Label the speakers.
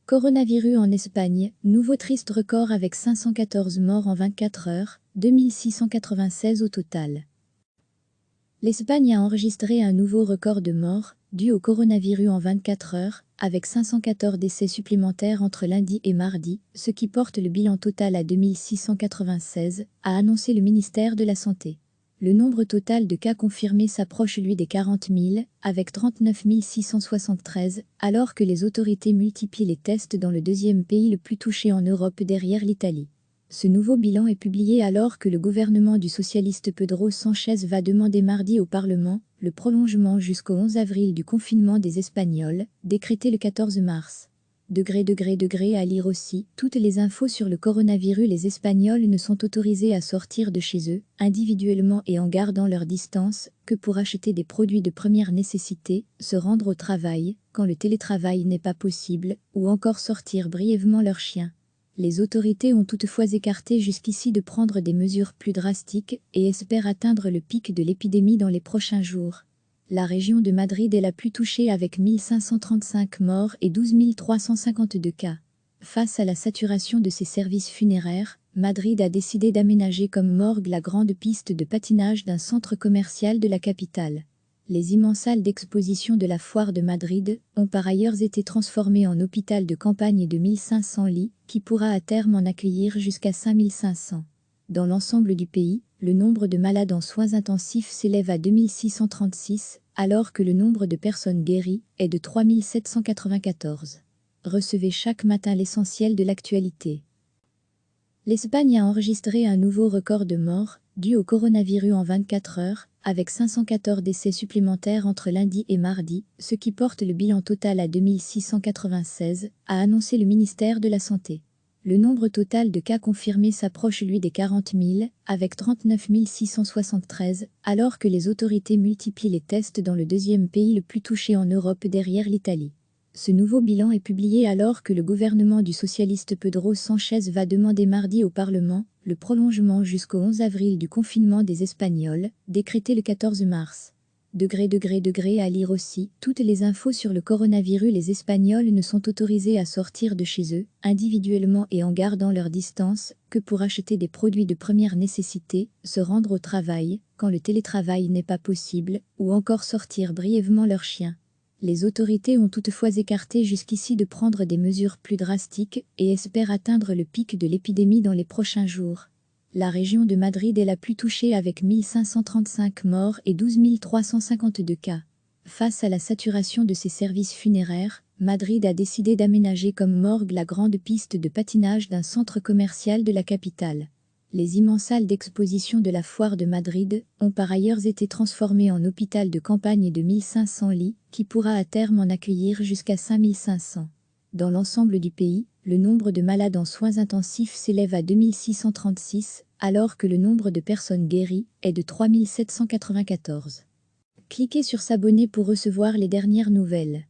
Speaker 1: Coronavirus en Espagne, nouveau triste record avec 514 morts en 24 heures, 2696 au total. L'Espagne a enregistré un nouveau record de morts, dû au coronavirus en 24 heures, avec 514 décès supplémentaires entre lundi et mardi, ce qui porte le bilan total à 2696, a annoncé le ministère de la Santé. Le nombre total de cas confirmés s'approche lui des 40 000, avec 39 673, alors que les autorités multiplient les tests dans le deuxième pays le plus touché en Europe derrière l'Italie. Ce nouveau bilan est publié alors que le gouvernement du socialiste Pedro Sánchez va demander mardi au Parlement le prolongement jusqu'au 11 avril du confinement des Espagnols, décrété le 14 mars. À lire aussi, toutes les infos sur le coronavirus. Les Espagnols ne sont autorisés à sortir de chez eux, individuellement et en gardant leur distance, que pour acheter des produits de première nécessité, se rendre au travail, quand le télétravail n'est pas possible, ou encore sortir brièvement leur chien. Les autorités ont toutefois écarté jusqu'ici de prendre des mesures plus drastiques et espèrent atteindre le pic de l'épidémie dans les prochains jours. La région de Madrid est la plus touchée avec 1535 morts et 12 352 cas. Face à la saturation de ses services funéraires, Madrid a décidé d'aménager comme morgue la grande piste de patinage d'un centre commercial de la capitale. Les immenses salles d'exposition de la foire de Madrid ont par ailleurs été transformées en hôpital de campagne de 1500 lits, qui pourra à terme en accueillir jusqu'à 5500. Dans l'ensemble du pays, le nombre de malades en soins intensifs s'élève à 2636, alors que le nombre de personnes guéries est de 3794. Recevez chaque matin l'essentiel de l'actualité. L'Espagne a enregistré un nouveau record de morts, dû au coronavirus en 24 heures, avec 514 décès supplémentaires entre lundi et mardi, ce qui porte le bilan total à 2696, a annoncé le ministère de la Santé. Le nombre total de cas confirmés s'approche lui des 40 000, avec 39 673, alors que les autorités multiplient les tests dans le deuxième pays le plus touché en Europe derrière l'Italie. Ce nouveau bilan est publié alors que le gouvernement du socialiste Pedro Sánchez va demander mardi au Parlement le prolongement jusqu'au 11 avril du confinement des Espagnols, décrété le 14 mars. À lire aussi, toutes les infos sur le coronavirus. Les Espagnols ne sont autorisés à sortir de chez eux, individuellement et en gardant leur distance, que pour acheter des produits de première nécessité, se rendre au travail, quand le télétravail n'est pas possible, ou encore sortir brièvement leur chien. Les autorités ont toutefois écarté jusqu'ici de prendre des mesures plus drastiques et espèrent atteindre le pic de l'épidémie dans les prochains jours. La région de Madrid est la plus touchée avec 1535 morts et 12 352 cas. Face à la saturation de ses services funéraires, Madrid a décidé d'aménager comme morgue la grande piste de patinage d'un centre commercial de la capitale. Les immenses salles d'exposition de la foire de Madrid ont par ailleurs été transformées en hôpital de campagne de 1500 lits, qui pourra à terme en accueillir jusqu'à 5500. Dans l'ensemble du pays, le nombre de malades en soins intensifs s'élève à 2636, alors que le nombre de personnes guéries est de 3794. Cliquez sur s'abonner pour recevoir les dernières nouvelles.